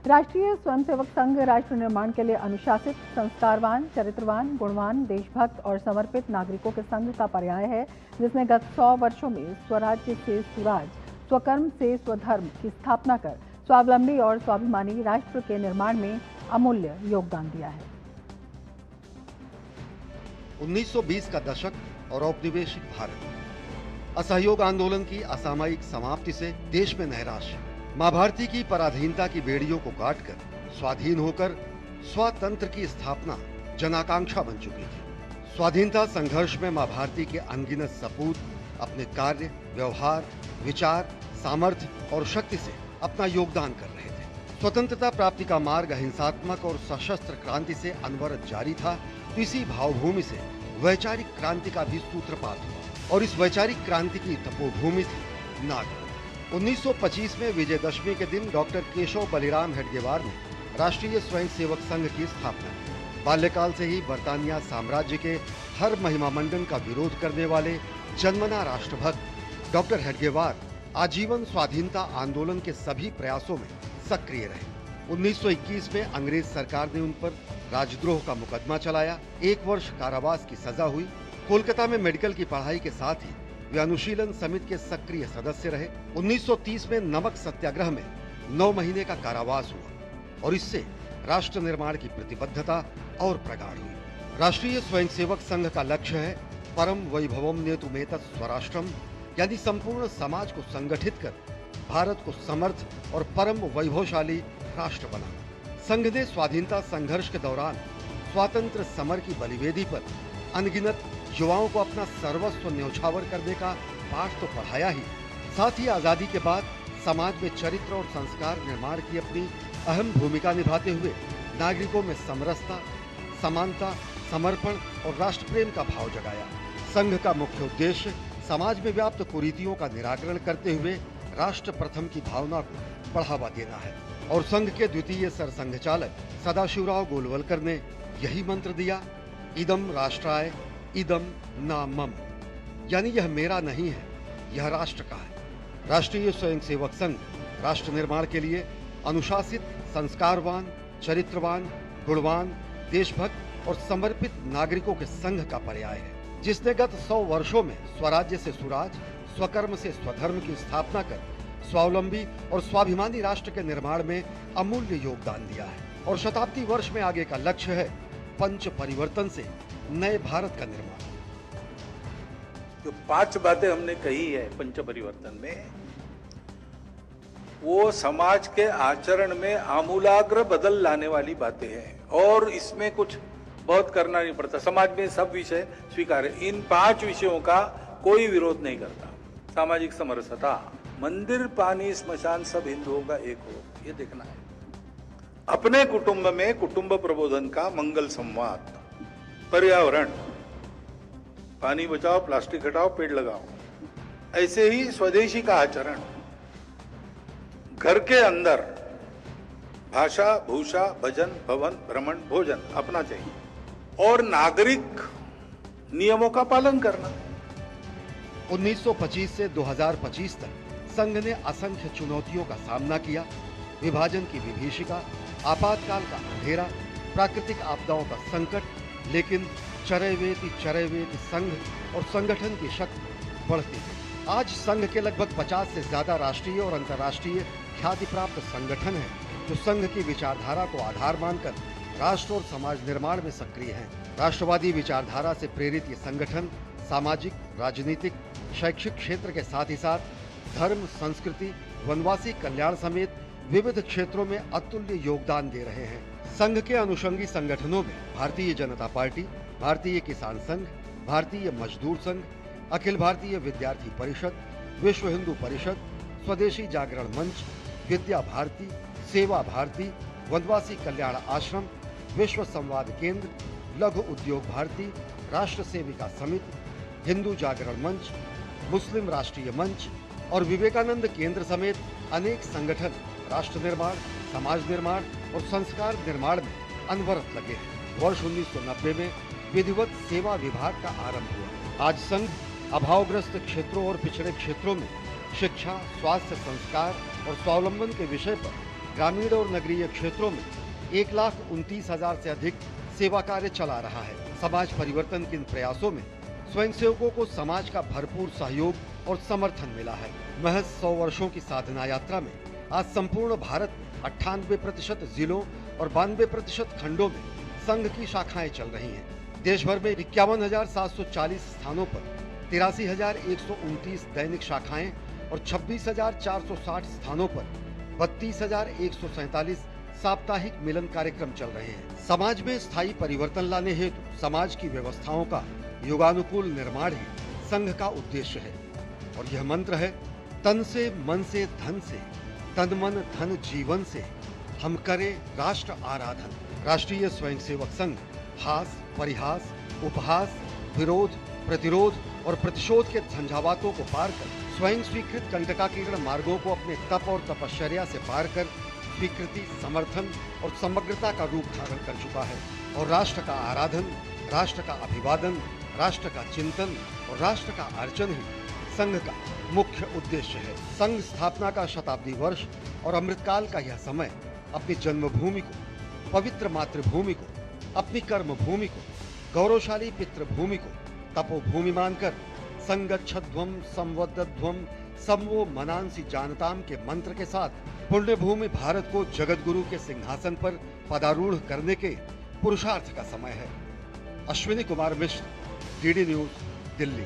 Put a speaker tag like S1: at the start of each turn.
S1: राष्ट्रीय स्वयंसेवक संघ राष्ट्र निर्माण के लिए अनुशासित, संस्कारवान, चरित्रवान, गुणवान, देशभक्त और समर्पित नागरिकों के संघ का पर्याय है, जिसने गत 100 वर्षों में स्वराज्य से सुराज, स्वकर्म से स्वधर्म की स्थापना कर स्वावलंबी और स्वाभिमानी राष्ट्र के निर्माण में अमूल्य योगदान दिया है।
S2: 1920 का दशक और औपनिवेशिक भारत, असहयोग आंदोलन की असामयिक समाप्ति से देश में नैराश्य, मां भारती की पराधीनता की बेड़ियों को काटकर स्वाधीन होकर स्वतंत्र की स्थापना जनाकांक्षा बन चुकी थी। स्वाधीनता संघर्ष में मां भारती के अनगिनत सपूत अपने कार्य, व्यवहार, विचार, सामर्थ्य और शक्ति से अपना योगदान कर रहे थे। स्वतंत्रता प्राप्ति का मार्ग अहिंसात्मक और सशस्त्र क्रांति से अनवरत जारी था, तो इसी भावभूमि से वैचारिक क्रांति का भी सूत्रपात हुआ और इस वैचारिक क्रांति की तपोभूमि थी नागपुर। 1925 में विजयदशमी के दिन डॉक्टर केशव बलिराम हेडगेवार ने राष्ट्रीय स्वयंसेवक संघ की स्थापना की। बाल्यकाल से ही बर्तानिया साम्राज्य के हर महिमा मंडन का विरोध करने वाले जन्मना राष्ट्रभक्त डॉक्टर हेडगेवार आजीवन स्वाधीनता आंदोलन के सभी प्रयासों में सक्रिय रहे। 1921 में अंग्रेज सरकार ने उन पर राजद्रोह का मुकदमा चलाया। 1 वर्ष कारावास की सजा हुई। कोलकाता में मेडिकल की पढ़ाई के साथ ही वे अनुशीलन समिति के सक्रिय सदस्य रहे। 1930 में नमक सत्याग्रह में 9 महीने का कारावास हुआ और इससे राष्ट्र निर्माण की प्रतिबद्धता और प्रगाढ़ हुई। राष्ट्रीय स्वयंसेवक संघ का लक्ष्य है परम वैभवम नेतुमेतत् स्वराष्ट्रम, यानी संपूर्ण समाज को संगठित कर भारत को समर्थ और परम वैभवशाली राष्ट्र बनाना। संघ ने स्वाधीनता संघर्ष के दौरान स्वातंत्र समर की बलिवेदी पर अनगिनत युवाओं को अपना सर्वस्व न्यौछावर करने का पाठ तो पढ़ाया ही, साथ ही आजादी के बाद समाज में चरित्र और संस्कार निर्माण की अपनी अहम भूमिका निभाते हुए नागरिकों में समरसता, समानता, समर्पण और राष्ट्र प्रेम का भाव जगाया। संघ का मुख्य उद्देश्य समाज में व्याप्त कुरीतियों का निराकरण करते हुए राष्ट्र प्रथम की भावना को बढ़ावा देना है और संघ के द्वितीय सरसंघचालक सदाशिवराव गोलवलकर ने यही मंत्र दिया, इदम राष्ट्राय इदम न मम, यानी यह मेरा नहीं है, यह राष्ट्र का है। राष्ट्रीय स्वयंसेवक संघ राष्ट्र निर्माण के लिए अनुशासित, संस्कारवान, चरित्रवान, गुणवान, देशभक्त और समर्पित नागरिकों के संघ का पर्याय है, जिसने गत 100 वर्षों में स्वराज्य से सुराज, स्वकर्म से स्वधर्म की स्थापना कर स्वावलंबी और स्वाभिमानी राष्ट्र के निर्माण में अमूल्य योगदान दिया है और शताब्दी वर्ष में आगे का लक्ष्य है पंच परिवर्तन से नए भारत का निर्माण।
S3: जो 5 बातें हमने कही है पंच परिवर्तन में, वो समाज के आचरण में आमूलाग्र बदल लाने वाली बातें हैं और इसमें कुछ बहुत करना नहीं पड़ता। समाज में सब विषय स्वीकार है। इन 5 विषयों का कोई विरोध नहीं करता। सामाजिक समरसता, मंदिर, पानी, स्मशान सब हिंदुओं का एक हो, ये देखना है। अपने कुटुंब में कुटुंब प्रबोधन का मंगल संवाद, पर्यावरण, पानी बचाओ, प्लास्टिक हटाओ, पेड़ लगाओ। ऐसे ही स्वदेशी का आचरण, घर के अंदर भाषा, भूषा, भजन, भवन, भ्रमण, भोजन अपना चाहिए और नागरिक नियमों का पालन करना।
S2: 1925 से 2025 तक संघ ने असंख्य चुनौतियों का सामना किया। विभाजन की विभीषिका, आपातकाल का अंधेरा, प्राकृतिक आपदाओं का संकट, लेकिन चरैवेति संघ और संगठन की शक्ति बढ़ती है। आज संघ के लगभग 50 से ज्यादा राष्ट्रीय और अंतर्राष्ट्रीय ख्याति प्राप्त संगठन हैं, जो संघ की विचारधारा को आधार मानकर राष्ट्र और समाज निर्माण में सक्रिय हैं। राष्ट्रवादी विचारधारा से प्रेरित ये संगठन सामाजिक, राजनीतिक, शैक्षिक क्षेत्र के साथ ही साथ धर्म, संस्कृति, वनवासी कल्याण समेत विविध क्षेत्रों में अतुल्य योगदान दे रहे हैं। संघ के अनुषंगी संगठनों में भारतीय जनता पार्टी, भारतीय किसान संघ, भारतीय मजदूर संघ, अखिल भारतीय विद्यार्थी परिषद, विश्व हिंदू परिषद, स्वदेशी जागरण मंच, विद्या भारती, सेवा भारती, वनवासी कल्याण आश्रम, विश्व संवाद केंद्र, लघु उद्योग भारती, राष्ट्र सेविका समिति, हिंदू जागरण मंच, मुस्लिम राष्ट्रीय मंच और विवेकानंद केंद्र समेत अनेक संगठन राष्ट्र निर्माण, समाज निर्माण और संस्कार निर्माण में अनवरत लगे हैं। वर्ष 1990 में विधिवत सेवा विभाग का आरंभ हुआ। आज संघ अभावग्रस्त क्षेत्रों और पिछड़े क्षेत्रों में शिक्षा, स्वास्थ्य, संस्कार और स्वावलंबन के विषय पर ग्रामीण और नगरीय क्षेत्रों में 1,29,000 से अधिक सेवा कार्य चला रहा है। समाज परिवर्तन के इन प्रयासों में स्वयंसेवकों को समाज का भरपूर सहयोग और समर्थन मिला है। महज 100 वर्षों की साधना यात्रा में आज संपूर्ण भारत में 98% जिलों और 92% खंडों में संघ की शाखाएं चल रही हैं। देश भर में 51,740 स्थानों पर 83,129 दैनिक शाखाएं और 26,460 स्थानों पर 32,147 साप्ताहिक मिलन कार्यक्रम चल रहे हैं। समाज में स्थायी परिवर्तन लाने हेतु समाज की व्यवस्थाओं का युगानुकूल निर्माण ही संघ का उद्देश्य है और यह मंत्र है, तन से मन से धन से, तन मन धन जीवन से, हम करें राष्ट्र आराधन। राष्ट्रीय स्वयंसेवक संघ हास, परिहास, उपहास, विरोध, प्रतिरोध और प्रतिशोध के झंझावातों को पार कर स्वयं स्वीकृत कंटकाकीर्ण मार्गों को अपने तप और तपश्चर्या से पार कर स्वीकृति, समर्थन और समग्रता का रूप धारण कर चुका है और राष्ट्र का आराधन, राष्ट्र का अभिवादन, राष्ट्र का चिंतन और राष्ट्र का अर्चन ही संघ का मुख्य उद्देश्य है। संघ स्थापना का शताब्दी वर्ष और अमृतकाल का यह समय अपनी जन्मभूमि को, पवित्र मातृभूमि को, अपनी कर्म भूमि को, गौरवशाली पितृभूमि को तपोभूमि मानकर संगच्छध्वम संवदध्वम समवो मनांसी जानताम के मंत्र के साथ पुण्य भूमि भारत को जगत गुरु के सिंहासन पर पदारूढ़ करने के पुरुषार्थ का समय है। Ashwini Kumar Mishra, DD news, Delhi.